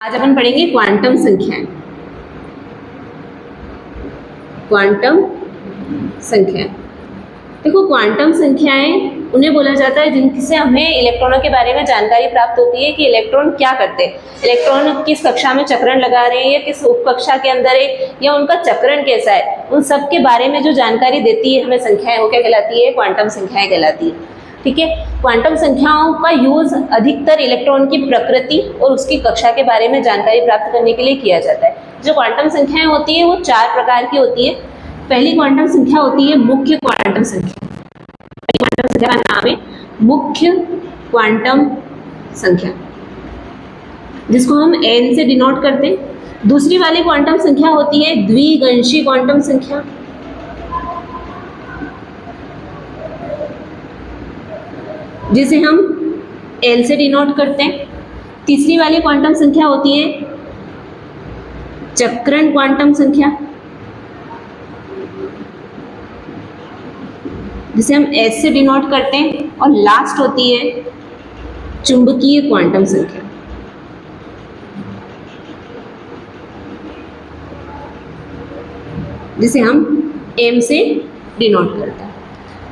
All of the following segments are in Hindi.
आज अपन पढ़ेंगे क्वांटम संख्याएं। क्वांटम संख्याएं, देखो क्वांटम संख्याएं उन्हें बोला जाता है जिनसे हमें इलेक्ट्रॉनों के बारे में जानकारी प्राप्त होती है कि इलेक्ट्रॉन क्या करते हैं, इलेक्ट्रॉन किस कक्षा में चक्रण लगा रहे हैं या किस उपकक्षा के अंदर है या उनका चक्रण कैसा है, उन सब के बारे में जो जानकारी देती है हमें संख्याएं, वो क्या कहलाती है? क्वांटम संख्याएं कहलाती है। ठीक है, क्वांटम संख्याओं का यूज अधिकतर इलेक्ट्रॉन की प्रकृति और उसकी कक्षा के बारे में जानकारी प्राप्त करने के लिए किया जाता है। जो क्वांटम संख्याएं होती है वो 4 प्रकार की होती है। पहली क्वांटम संख्या होती है मुख्य क्वांटम संख्या। पहली क्वांटम संख्या का नाम है मुख्य क्वांटम संख्या, जिसको हम n से डिनोट करते हैं। दूसरी वाली क्वांटम संख्या होती है द्विगंशी क्वांटम संख्या। जिसे हम L से डिनोट करते हैं। तीसरी वाली क्वांटम संख्या होती है चक्रण क्वांटम संख्या, जिसे हम S से डिनोट करते हैं। और लास्ट होती है चुंबकीय क्वांटम संख्या, जिसे हम M से डिनोट करते हैं।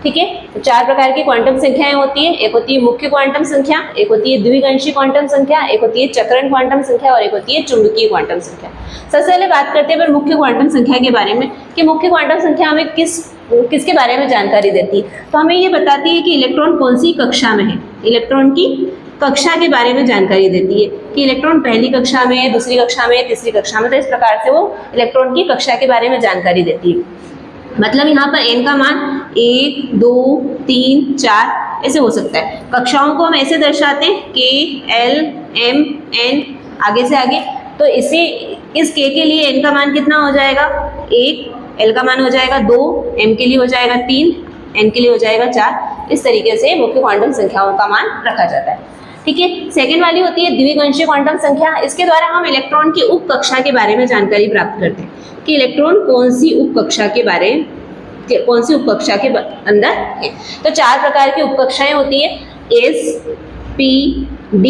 ठीक है, तो 4 प्रकार की क्वांटम संख्याएं होती है। एक होती है मुख्य क्वांटम संख्या, एक होती है द्विगंशी क्वांटम संख्या, एक होती है चक्रण क्वांटम संख्या और एक होती है चुंबकीय क्वांटम संख्या। सबसे पहले बात करते हैं मुख्य क्वांटम संख्या के बारे में कि मुख्य क्वांटम संख्या हमें किसके बारे में जानकारी देती है। तो हमें ये बताती है कि इलेक्ट्रॉन कौन सी कक्षा में है, इलेक्ट्रॉन की कक्षा के बारे में जानकारी देती है कि इलेक्ट्रॉन पहली कक्षा में है, दूसरी कक्षा में, तीसरी कक्षा में। तो इस प्रकार से वो इलेक्ट्रॉन की कक्षा के बारे में जानकारी देती है। मतलब यहाँ पर n का मान 1, 2, 3, 4 ऐसे हो सकता है। कक्षाओं को हम ऐसे दर्शाते हैं K, L, M, N आगे से आगे। तो इस K के लिए n का मान कितना हो जाएगा? 1, L का मान हो जाएगा 2, M के लिए हो जाएगा 3, N के लिए हो जाएगा 4। इस तरीके से मुख्य क्वांटम संख्याओं का मान रखा जाता है। ठीक है, सेकेंड वाली होती है द्विगंशी क्वांटम संख्या। इसके द्वारा हम इलेक्ट्रॉन की उप कक्षा के बारे में जानकारी प्राप्त करते हैं कि इलेक्ट्रॉन कौन सी उप कक्षा के अंदर है। तो 4 प्रकार की उप कक्षाएं होती है, S, P, D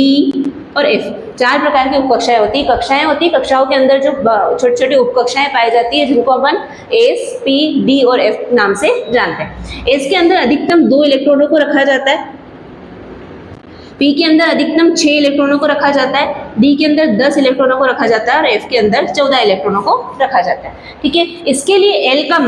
और F। 4 प्रकार की उप कक्षाएं होती है। कक्षाओं के अंदर जो छोटी छोटी उप कक्षाएं पाई जाती है जिनको अपन S, P, D और F नाम से जानते हैं। S के अंदर अधिकतम 2 इलेक्ट्रॉनों को रखा जाता है, P के अंदर अधिकतम 6 इलेक्ट्रॉनों को रखा जाता है, D के अंदर 10 इलेक्ट्रॉनों को रखा जाता है और F के अंदर 14 इलेक्ट्रॉनों को रखा जाता है। ठीक है, इसके लिए L का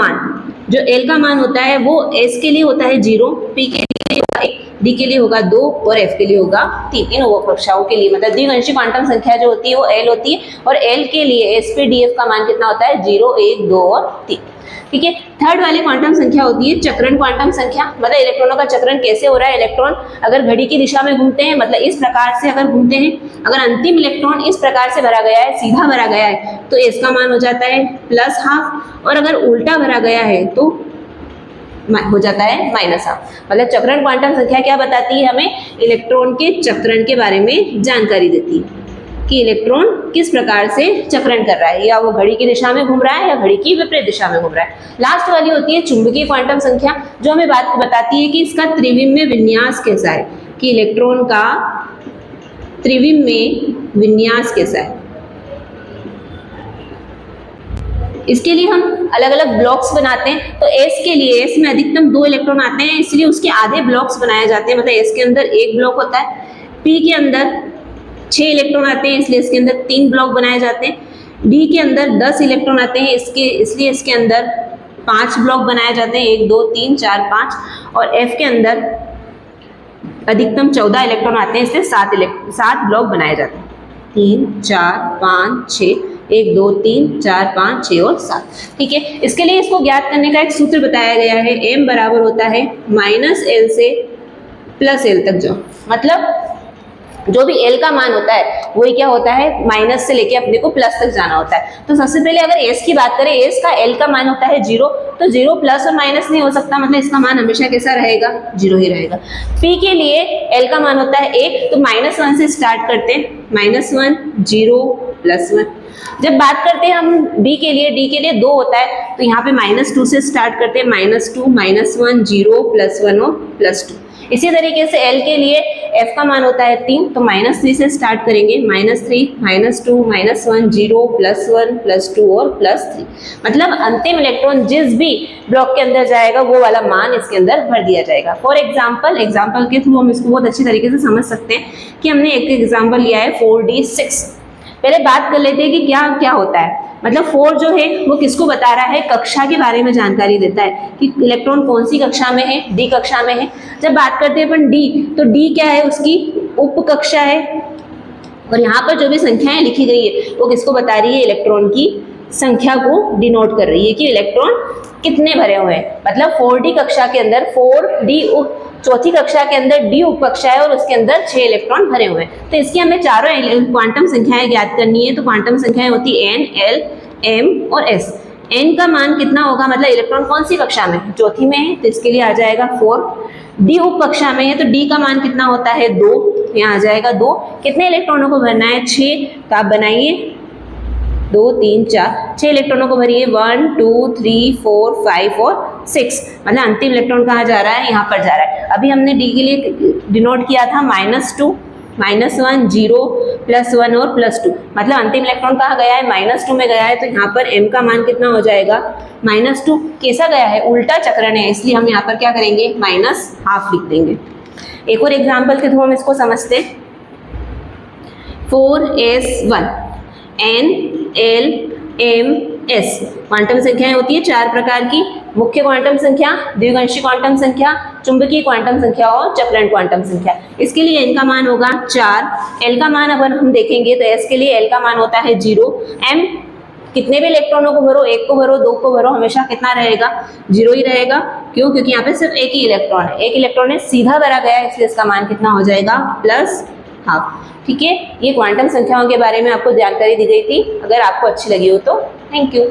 मान होता है वो S के लिए होता है 0, P के लिए होगा 1, D के लिए होगा 2 और F के लिए होगा 3। इन उप कक्षाओं के लिए मतलब द्विगंशी क्वांटम संख्या जो होती है वो L होती है और L के लिए S, P, D, F का मान कितना होता है? 0, 1, 2 और 3। ठीक है, थर्ड वाली क्वांटम संख्या होती है चक्रण क्वांटम संख्या। मतलब इलेक्ट्रॉनों का चक्रण कैसे हो रहा है। इलेक्ट्रॉन अगर घड़ी की दिशा में घूमते हैं, मतलब इस प्रकार से अगर घूमते हैं, अगर अंतिम इलेक्ट्रॉन इस प्रकार से भरा गया है, सीधा भरा गया है, तो इसका मान हो जाता है +½ और अगर उल्टा भरा गया है तो हो जाता है -½ मतलब चक्रण क्वांटम संख्या क्या बताती है? हमें इलेक्ट्रॉन के चक्रण के बारे में जानकारी देती है कि इलेक्ट्रॉन किस प्रकार से चक्रण कर रहा है, या वो घड़ी की दिशा में घूम रहा है या घड़ी की विपरीत दिशा में घूम रहा है। लास्ट वाली होती है चुंबकीय क्वांटम संख्या, जो हमें बात बताती है कि इसका त्रिविम में विन्यास कैसा है, कि इलेक्ट्रॉन का त्रिविम में विन्यास कैसा है। इसके लिए हम अलग अलग ब्लॉक्स बनाते हैं। तो S के लिए, S में अधिकतम 2 इलेक्ट्रॉन आते हैं, इसलिए उसके आधे ब्लॉक्स बनाए जाते हैं। मतलब S के अंदर 1 ब्लॉक होता है। P के अंदर 6 इलेक्ट्रॉन आते हैं, इसलिए इसके अंदर 3 ब्लॉक बनाए जाते हैं। D के अंदर 10 इलेक्ट्रॉन आते हैं, इसलिए इसके अंदर 5 ब्लॉक बनाए जाते हैं, 1, 2, 3, 4, 5। और F के अंदर अधिकतम 14 इलेक्ट्रॉन आते हैं, इसलिए 7 ब्लॉक बनाए जाते हैं। 3, 4, 5, 6, 1, 2, 3, 4, 5, 6 और 7। ठीक है, इसके लिए इसको ज्ञात करने का एक सूत्र बताया गया है। M बराबर होता है -L से +L तक जाओ। मतलब जो भी L का मान होता है वही क्या होता है? माइनस से लेके अपने को प्लस तक जाना होता है। तो सबसे पहले अगर S की बात करें, S का L का मान होता है 0, तो 0 प्लस और माइनस नहीं हो सकता, मतलब इसका मान हमेशा कैसा रहेगा? 0 ही रहेगा। P के लिए L का मान होता है 1, तो -1 से स्टार्ट करते हैं, -1, 0, +1। जब बात करते हैं हम D के लिए 2 होता है, तो यहाँ पे -2 से स्टार्ट करते हैं, -2, -1, 0, +1 और +2। इसी तरीके से L के लिए F का मान होता है 3, तो -3 से स्टार्ट करेंगे, -3, -2, -1, 0, +1, +2 और +3। मतलब अंतिम इलेक्ट्रॉन जिस भी ब्लॉक के अंदर जाएगा वो वाला मान इसके अंदर भर दिया जाएगा। फॉर एग्जाम्पल के थ्रू हम इसको बहुत अच्छी तरीके से समझ सकते हैं कि हमने एक एग्जाम्पल लिया है 4d6। पहले बात कर लेते हैं कि क्या क्या होता है। मतलब 4 जो है वो किसको बता रहा है, कक्षा के बारे में जानकारी देता है कि इलेक्ट्रॉन कौन सी कक्षा में है, डी कक्षा में है। जब बात करते हैं अपन डी, तो डी क्या है, उसकी उप कक्षा है। और यहाँ पर जो भी संख्याएं लिखी गई है वो किसको बता रही है, इलेक्ट्रॉन की संख्या को डिनोट कर रही है कि इलेक्ट्रॉन कितने भरे हुए हैं। मतलब 4d कक्षा के अंदर 4d चौथी कक्षा के अंदर डी उप कक्षा है और उसके अंदर 6 इलेक्ट्रॉन भरे हुए हैं। तो इसकी हमें चारों क्वांटम संख्याएं ज्ञात करनी है। तो क्वांटम संख्याएं होती n, l, m और s। n का मान कितना होगा, मतलब इलेक्ट्रॉन कौन सी कक्षा में है, चौथी में है, तो इसके लिए आ जाएगा 4। डी उप कक्षा में है तो डी का मान कितना होता है 2, यहाँ आ जाएगा 2। कितने इलेक्ट्रॉनों को भरना है, 6। तो आप बनाइए 2, 3, 4, 6 इलेक्ट्रॉनों को भरिए, 1, 2, 3, 4, 5 और 6। मतलब अंतिम इलेक्ट्रॉन कहाँ जा रहा है, यहाँ पर जा रहा है। अभी हमने डी के लिए डिनोट किया था -2, -1, 0, +1 और +2। मतलब अंतिम इलेक्ट्रॉन कहाँ गया है, -2 में गया है। तो यहाँ पर m का मान कितना हो जाएगा, -2। कैसा गया है, उल्टा चक्रण है, इसलिए हम यहाँ पर क्या करेंगे, -½ लिख देंगे। एक और एग्जाम्पल के थ्रू हम इसको समझते हैं। 4s1 n, l, m, s quantum संख्याएं होती है 4 प्रकार की। मुख्य क्वांटम संख्या, द्विगांशी क्वांटम संख्या, चुंबकीय क्वांटम संख्या और चक्रण क्वांटम संख्या। इसके लिए n का मान होगा 4। l का मान अगर हम देखेंगे तो s के लिए l का मान होता है 0। m कितने भी इलेक्ट्रॉनों को भरो, 1 को भरो, 2 को भरो, हमेशा कितना रहेगा, 0 ही रहेगा। क्यों, क्योंकि यहाँ पे सिर्फ एक ही इलेक्ट्रॉन है, एक इलेक्ट्रॉन है, सीधा भरा गया है, इसलिए इसका मान कितना हो जाएगा, +½ ठीक है। ये क्वांटम संख्याओं के बारे में आपको जानकारी दी गई थी। अगर आपको अच्छी लगी हो तो थैंक यू।